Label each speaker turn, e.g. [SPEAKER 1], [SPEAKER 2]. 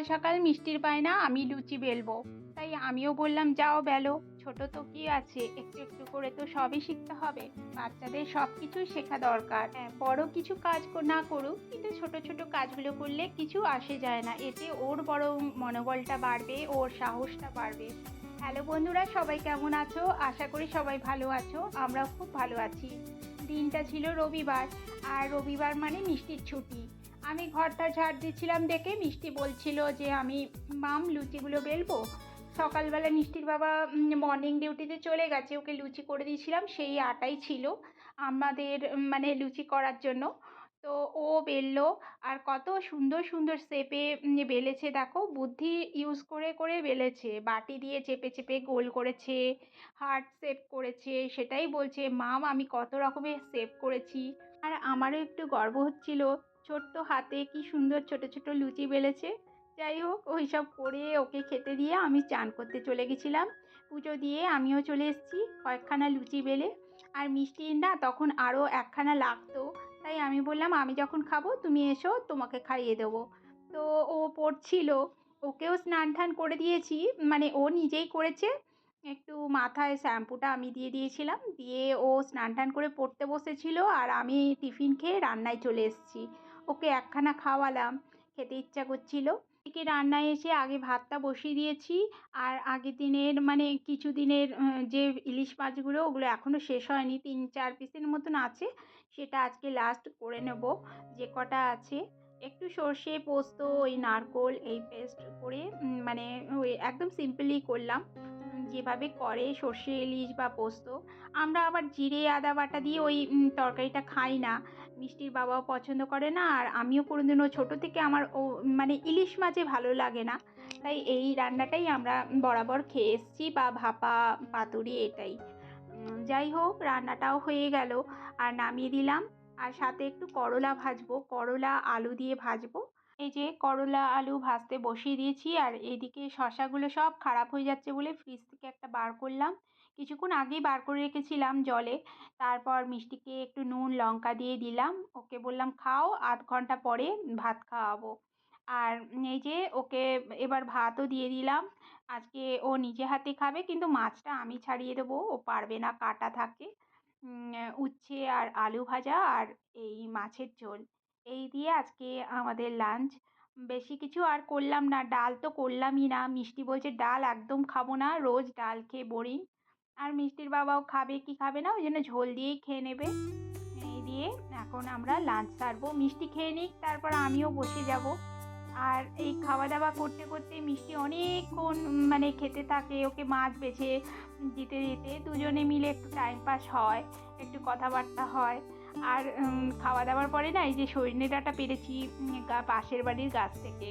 [SPEAKER 1] সকাল সকাল মিষ্টির বায়না আমি লুচি বেলবো। তাই আমিও বললাম যাও বেলো, ছোট তো কি আছে, একটু একটু করে তো সবই শিখতে হবে। বাচ্চাদের সব কিছুই শেখা দরকার। হ্যাঁ, বড় কিছু কাজ না করুক, কিন্তু ছোট ছোট কাজগুলো করলে কিছু আসে যায় না, এতে ওর বরং মনোবলটা বাড়বে, ওর সাহসটা বাড়বে। হ্যালো বন্ধুরা, সবাই কেমন আছো? আশা করি সবাই ভালো আছো, আমরাও খুব ভালো আছি। দিনটা ছিল রবিবার, আর রবিবার মানে মিষ্টির ছুটি। আমি ঘরটা ঝাড় দিচ্ছিলাম দেখে মিষ্টি বলছিল যে আমি মাম লুচিগুলো বেলবো। সকালবেলা মিষ্টির বাবা মর্নিং ডিউটিতে চলে গেছে, ওকে লুচি করে দিয়েছিলাম, সেই আটাই ছিল আমাদের মানে লুচি করার জন্য। তো ও বেললো, আর কত সুন্দর সুন্দর শেপে বেলেছে, দেখো বুদ্ধি ইউজ করে করে বেলেছে, বাটি দিয়ে চেপে চেপে গোল করেছে, হার্ট শেপ করেছে, সেটাই বলছে মাম আমি কত রকমের শেপ করেছি। আর আমারও একটু গর্ব হচ্ছিল, ছোট্ট হাতে কি সুন্দর ছোট ছোট লুচি বেলেছে। যাই হোক, ওই সব করে ওকে খেতে দিয়ে আমি চান করতে চলে গেছিলাম। পুজো দিয়ে আমিও চলে এসেছি কয়েকখানা লুচি বেলে। আর মিষ্টি না তখন আরও একখানা লাগতো, তাই আমি বললাম আমি যখন খাবো তুমি এসো, তোমাকে খাইয়ে দেবো। তো ও পড়ছিল, ওকেও স্নান টান করে দিয়েছি, মানে ও নিজেই করেছে। একটু মাথায় শ্যাম্পুটা আমি দিয়ে দিয়েছিলাম, দিয়ে ও স্নান টান করে পড়তে বসেছিল, আর আমি টিফিন খেয়ে রান্নায় চলে এসেছি। ওকে একখানা খাওয়ালাম, খেতে ইচ্ছা করছিল। এদিকে রান্নায় এসে আগে ভাতটা বসিয়ে দিয়েছি। আর আগের দিনের মানে কিছু দিনের যে ইলিশ মাছগুলো, ওগুলো এখনও শেষ হয়নি, 3-4 পিসের মতন আছে। সেটা আজকে লাস্ট করে নেব, যে কটা আছে। একটু সর্ষে পোস্ত ওই নারকোল এই পেস্ট করে মানে ওই একদম সিম্পলি করলাম, যেভাবে করে সর্ষে ইলিশ বা পোস্ত। আমরা আবার জিরে আদা বাটা দিয়ে ওই তরকারিটা খাই না, মিষ্টির বাবাও পছন্দ করে না, আর আমিও কোনোদিনও ছোটো থেকে আমার ও মানে ইলিশ মাছে ভালো লাগে না। তাই এই রান্নাটাই আমরা বরাবর খেয়ে এসেছি, বা ভাপা পাতুরি এটাই। যাই হোক, রান্নাটাও হয়ে গেল, আর নামিয়ে দিলাম। আর সাথে একটু করলা ভাজবো, করলা আলু দিয়ে ভাজবো। এই যে করলা আলু ভাজতে বসিয়ে দিয়েছি, আর এইদিকে শসাগুলো সব খারাপ হয়ে যাচ্ছে বলে ফ্রিজ থেকে একটা বার করলাম, কিছুক্ষণ আগেই বার করে রেখেছিলাম জলে। তারপর মিষ্টিকে একটু নুন লঙ্কা দিয়ে দিলাম, ওকে বললাম খাও, 1/2 ঘন্টা পরে ভাত খাওয়াবো। আর এই যে ওকে এবার ভাতও দিয়ে দিলাম। আজকে ও নিজে হাতে খাবে, কিন্তু মাছটা আমি ছাড়িয়ে দেবো, ও পারবে না, কাটা থাকে। উচ্ছে আর আলু ভাজা আর এই মাছের ঝোল, এই দিয়ে আজকে আমাদের লাঞ্চ। বেশি কিছু আর করলাম না, ডাল তো করলামই না, মিষ্টি বলছে ডাল একদম খাবো না, রোজ ডাল খেয়ে বোরিং। আর মিষ্টির বাবাও খাবে কি খাবে না, ওই জন্য ঝোল দিয়েই খেয়ে নেবে। এই দিয়ে এখন আমরা লাঞ্চ সারবো, মিষ্টি খেয়ে নিক, তারপর আমিও বসে যাব। আর এই খাওয়া দাওয়া করতে করতে মিষ্টি অনেকক্ষণ মানে খেতে থাকে, ওকে মাছ বেছে দিতে দিতে দুজনে মিলে একটু টাইম পাস হয়, একটু কথাবার্তা হয়। আর খাওয়া দাওয়ার পরে না এই যে সজনে ডাঁটা পেরেছি পাশের বাড়ির গাছ থেকে।